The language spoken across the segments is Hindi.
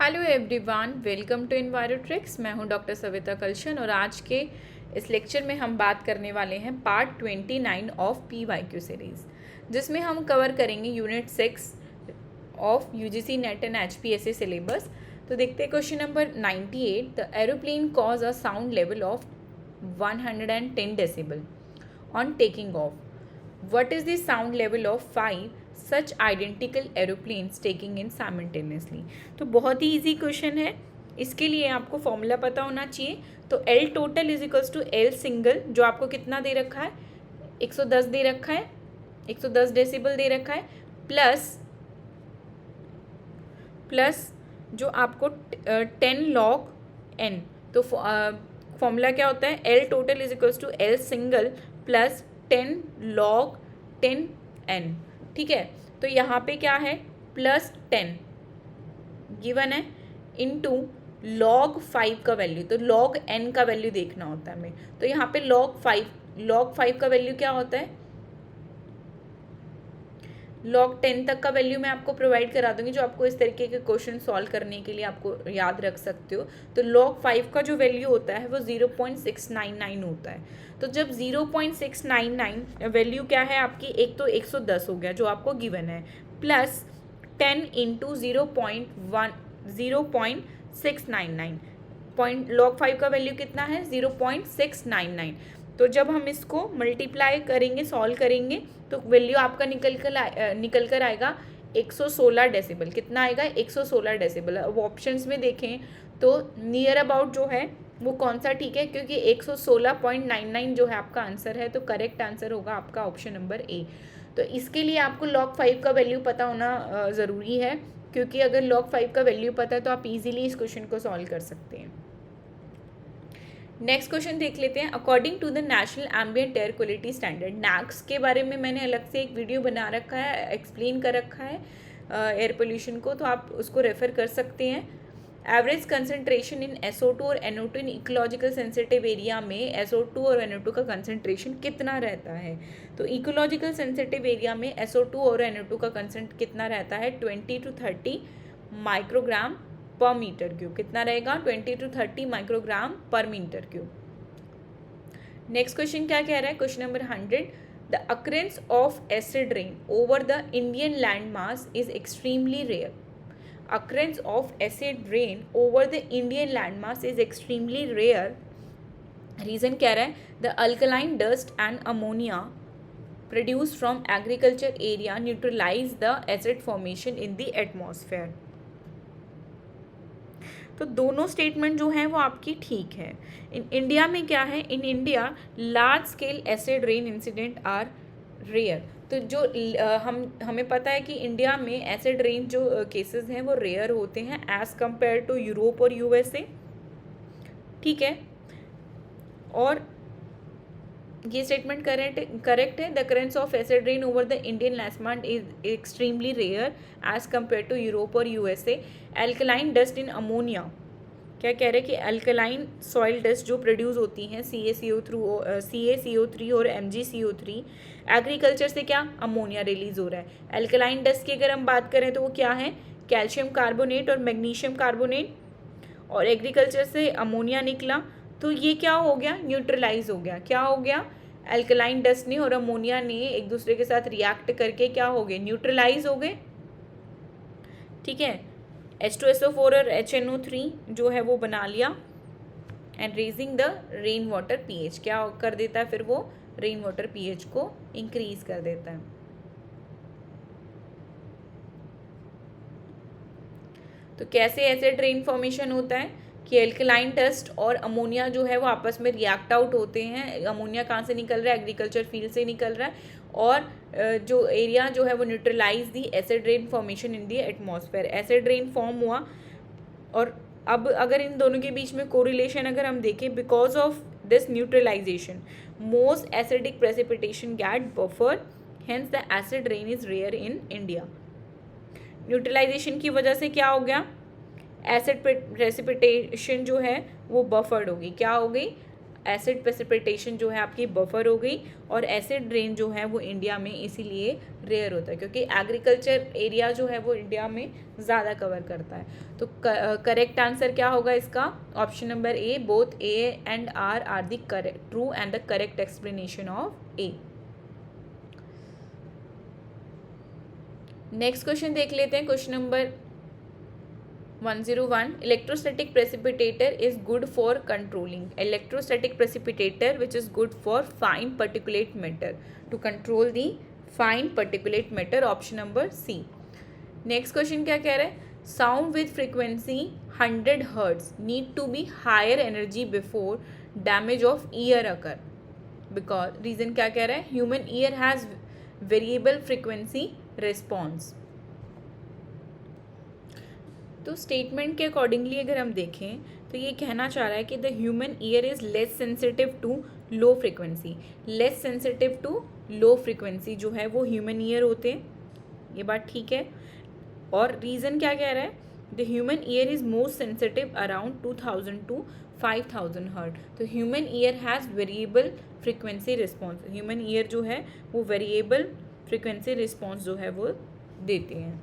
Hello everyone, welcome to Envirotrics. मैं हूं डॉक्टर सविता कलशन और आज के इस लेक्चर में हम बात करने वाले हैं पार्ट 29 ऑफ PYQ सीरीज़, जिसमें हम कवर करेंगे unit 6 of UGC net and HPSC syllabus. तो देखते हैं question number 98। The aeroplane cause a sound level of 110 decibel on taking of. What is the sound level of 5 such identical aeroplanes taking in simultaneously? तो बहुत ही इजी क्वेश्चन है। इसके लिए आपको फॉर्मूला पता होना चाहिए। तो L total is equals to L single, जो आपको कितना दे रखा है, 110 दे रखा है, 110 डेसिबल दे रखा है, प्लस जो आपको 10 लॉग n। तो फॉर्मूला क्या होता है, L total is equals to L single plus 10 log 10 n। ठीक है, तो यहाँ पे क्या है, प्लस 10 गिवन है इनटू log 5 का वैल्यू। तो log n का वैल्यू देखना होता है हमें। तो यहाँ पे log 5 का वैल्यू क्या होता है, log 10 तक का वैल्यू मैं आपको प्रोवाइड करा दूंगी, जो आपको इस तरीके के क्वेश्चन सॉल्व करने के लिए आपको याद रख सकते हो। तो log 5 का जो वैल्यू होता है वो 0.699 होता है। तो जब 0.699 वैल्यू क्या है आपकी, एक तो 110 हो गया जो आपको गिवन है, प्लस 10 इंटू 0.699 log 5 का वैल्यू कितना है, 0.699। तो जब हम इसको मल्टीप्लाई करेंगे, सॉल्व करेंगे, तो वैल्यू आपका निकल कर आएगा 116 डेसिबल। कितना आएगा, 116 डेसिबल। अब ऑप्शंस में देखें तो नियर अबाउट जो है वो कौन सा ठीक है, क्योंकि 116.99 जो है आपका आंसर है। तो करेक्ट आंसर होगा आपका ऑप्शन नंबर ए। तो इसके लिए आपको log 5 का वैल्यू पता होना ज़रूरी है, क्योंकि अगर log 5 का वैल्यू पता है तो आप इजीली इस क्वेश्चन को सॉल्व कर सकते हैं। नेक्स्ट क्वेश्चन देख लेते हैं। According to the national ambient air quality standard, NAAQS के बारे में मैंने अलग से एक वीडियो बना रखा है, एक्सप्लेन कर रखा है एयर पोल्यूशन को, तो आप उसको रेफर कर सकते हैं। एवरेज कंसनट्रेशन इन SO2 और NO2 इन इकोलॉजिकल सेंसिटिव एरिया में SO2 और NO2 का कंसनट्रेशन कितना रहता है। तो इकोलॉजिकल सेंसिटिव एरिया में SO2 और NO2 का कंसेंट कितना रहता है, 20 to 30 microgram per metre cube. कितना रहेगा, 20 to 30 microgram per metre cube. Next question क्या कह रहा है, question number 100। The occurrence of acid rain over the Indian land mass is extremely rare. Occurrence of acid rain over the Indian landmass is extremely rare. Reason कह रहा है, the alkaline dust and ammonia produced from agriculture area neutralize the acid formation in the atmosphere. तो दोनों स्टेटमेंट जो हैं वो आपकी ठीक है। इन इंडिया में क्या है, in India large scale acid rain incident are rare. तो जो हमें पता है कि इंडिया में एसिड रेन जो केसेस हैं वो रेयर होते हैं एज़ कंपेयर टू यूरोप और USA। ठीक है, और ये स्टेटमेंट करेक्ट है। The occurrence of acid rain over the Indian landmass is extremely rare as compare to Europe और USA। Alkaline dust in ammonia, क्या कह रहे हैं कि अल्कलाइन सॉइल डस्ट जो प्रोड्यूस होती हैं CaCO3 और MgCO3, एग्रीकल्चर से क्या अमोनिया रिलीज हो रहा है। अल्कलाइन डस्ट की अगर हम बात करें तो वो क्या है, कैल्शियम कार्बोनेट और मैग्नीशियम कार्बोनेट, और एग्रीकल्चर से अमोनिया निकला, तो ये क्या हो गया, न्यूट्रलाइज हो गया। क्या हो गया, अल्कलाइन डस्ट ने और अमोनिया ने एक दूसरे के साथ रिएक्ट करके क्या हो गए, न्यूट्रलाइज हो गए। ठीक है, H2SO4 और HNO3 जो है वो बना लिया, and raising the rain water pH, क्या कर देता है फिर वो, रेन वाटर pH को इंक्रीज कर देता है। तो कैसे एसिड रेन फॉर्मेशन होता है कि एल्कलाइन डस्ट और अमोनिया जो है वो आपस में रिएक्ट आउट होते हैं। अमोनिया कहाँ से निकल रहा है, एग्रीकल्चर फील्ड से निकल रहा है, और जो एरिया जो है वो neutralise the acid rain formation in the atmosphere. Acid rain form हुआ, और अब अगर इन दोनों के बीच में कोरिलेशन अगर हम देखें, because of this neutralisation most acidic precipitation get buffer, hence the acid rain is rare in India. Neutralisation की वजह से क्या हो गया, एसिड प्रेसिपिटेशन जो है वो बफर्ड होगी। क्या हो गई, एसिड प्रेसिपिटेशन जो है आपकी बफर हो गई, और एसिड रेन जो है वो इंडिया में इसीलिए रेयर होता है क्योंकि एग्रीकल्चर एरिया जो है वो इंडिया में ज़्यादा कवर करता है। तो करेक्ट आंसर क्या होगा इसका? Option number A, both A and R the correct true and the correct explanation of A. Next question देख लेते हैं, question number 101. Electrostatic precipitator is good for controlling. Electrostatic precipitator which is good for fine particulate matter, to control the fine particulate matter. Option number C. Next question क्या कह रहा है? Sound with frequency 100 Hz need to be higher energy before damage of ear occur. Because reason क्या कह रहा है? Human ear has variable frequency response. तो स्टेटमेंट के अकॉर्डिंगली अगर हम देखें तो ये कहना चाह रहा है कि the human ear is less sensitive to low frequency. Less sensitive to low frequency जो है वो ह्यूमन ईयर होते हैं, ये बात ठीक है। और रीज़न क्या कह रहा है? The human ear is most sensitive around 2000 to 5000 hertz. तो human ear has variable frequency response. Human ear जो है वो वेरिएबल फ्रिक्वेंसी रिस्पॉन्स जो है वो देते हैं।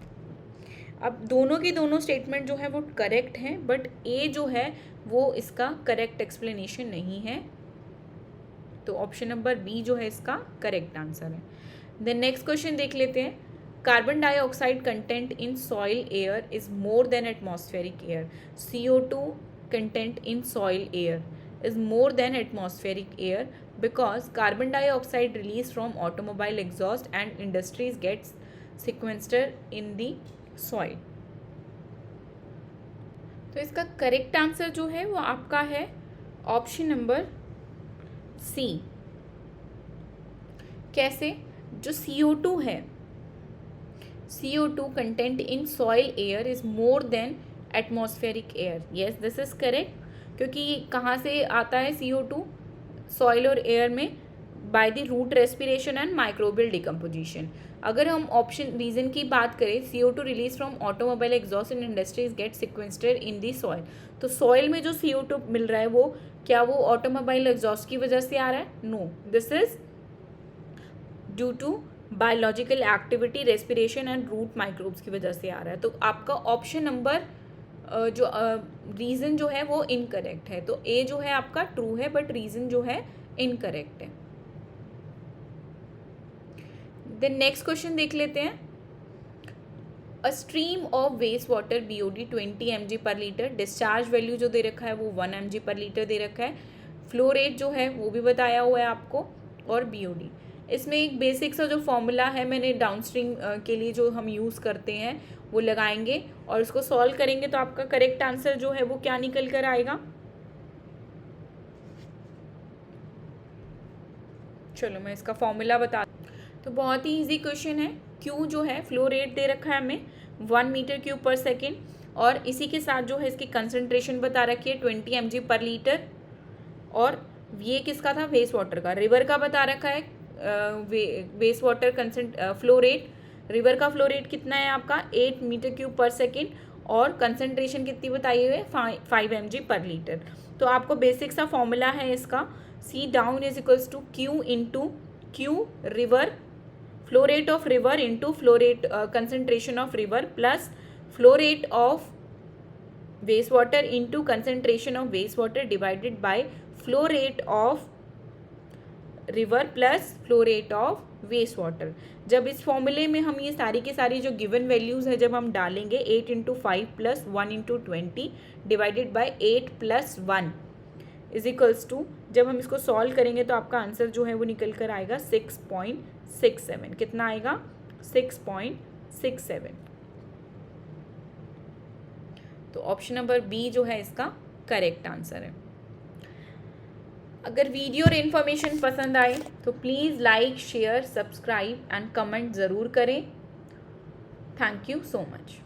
अब दोनों की दोनों स्टेटमेंट जो है वो करेक्ट हैं, बट ए जो है वो इसका करेक्ट एक्सप्लेनेशन नहीं है, तो ऑप्शन नंबर बी जो है इसका करेक्ट आंसर है। देन नेक्स्ट क्वेश्चन देख लेते हैं, carbon dioxide content in soil air is more than atmospheric air. CO2 content in soil air is more than atmospheric air because carbon dioxide released from automobile exhaust and industries gets sequestered in the soil. तो इसका करेक्ट आंसर जो है वो आपका है ऑप्शन नंबर सी। कैसे? जो CO2 है, CO2 content in soil air is more than atmospheric air. Yes, this is correct, क्योंकि कहाँ से आता है CO2 सॉइल और एयर में? By the root respiration and microbial decomposition. अगर हम ऑप्शन रीजन की बात करें, CO2 release from automobile exhaust in industries get sequestered in the soil. तो सॉइल में जो CO2 मिल रहा है वो क्या वो ऑटोमोबाइल एग्जॉस्ट की वजह से आ रहा है? No, this is due to biological activity, respiration and root microbes की वजह से आ रहा है। तो आपका ऑप्शन नंबर जो रीज़न जो है वो इनकरेक्ट है। तो ए जो है आपका ट्रू है, बट रीज़न जो है इनकरेक्ट है। देन नेक्स्ट क्वेश्चन देख लेते हैं, a stream of waste water BOD 20 mg per litre, discharge value जो दे रखा है वो 1 mg पर लीटर दे रखा है, फ्लो रेट जो है वो भी बताया हुआ है आपको, और BOD। इसमें एक बेसिक सा जो फॉर्मूला है मैंने डाउनस्ट्रीम के लिए जो हम यूज़ करते हैं वो लगाएंगे और इसको सॉल्व करेंगे, तो आपका करेक्ट आंसर जो है वो क्या निकल कर आएगा? चलो मैं इसका फॉर्मूला बता। तो बहुत ही इजी क्वेश्चन है। Q जो है फ्लो रेट दे रखा है हमें 1 मीटर क्यूब पर सेकेंड, और इसी के साथ जो है इसकी कंसनट्रेशन बता रखी है 20 mg पर लीटर, और ये किसका था? वेस्ट वाटर का। रिवर का बता रखा है waste water flow rate. River का फ्लो रेट कितना है आपका? 8 मीटर क्यूब पर सेकेंड, और कंसनट्रेशन कितनी बताई हुई है? 5 mg पर लीटर। तो आपको बेसिक सा फॉर्मूला है इसका, C down is equals to Q into Q river, flow rate of river into flow rate concentration of river, plus flow rate of waste water into concentration of waste water divided by flow rate of river plus flow rate of waste water. जब इस फॉर्मूले में हम ये सारी की सारी जो गिवन वैल्यूज़ है जब हम डालेंगे, 8 into 5 plus 1 into 20 divided by 8 plus 1 is equals to, जब हम इसको सॉल्व करेंगे तो आपका आंसर जो है वो निकल कर आएगा 6.67। कितना आएगा? 6.67। तो ऑप्शन नंबर बी जो है इसका करेक्ट आंसर है। अगर वीडियो और इन्फॉर्मेशन पसंद आए तो please like, share, subscribe and comment ज़रूर करें। Thank you so much.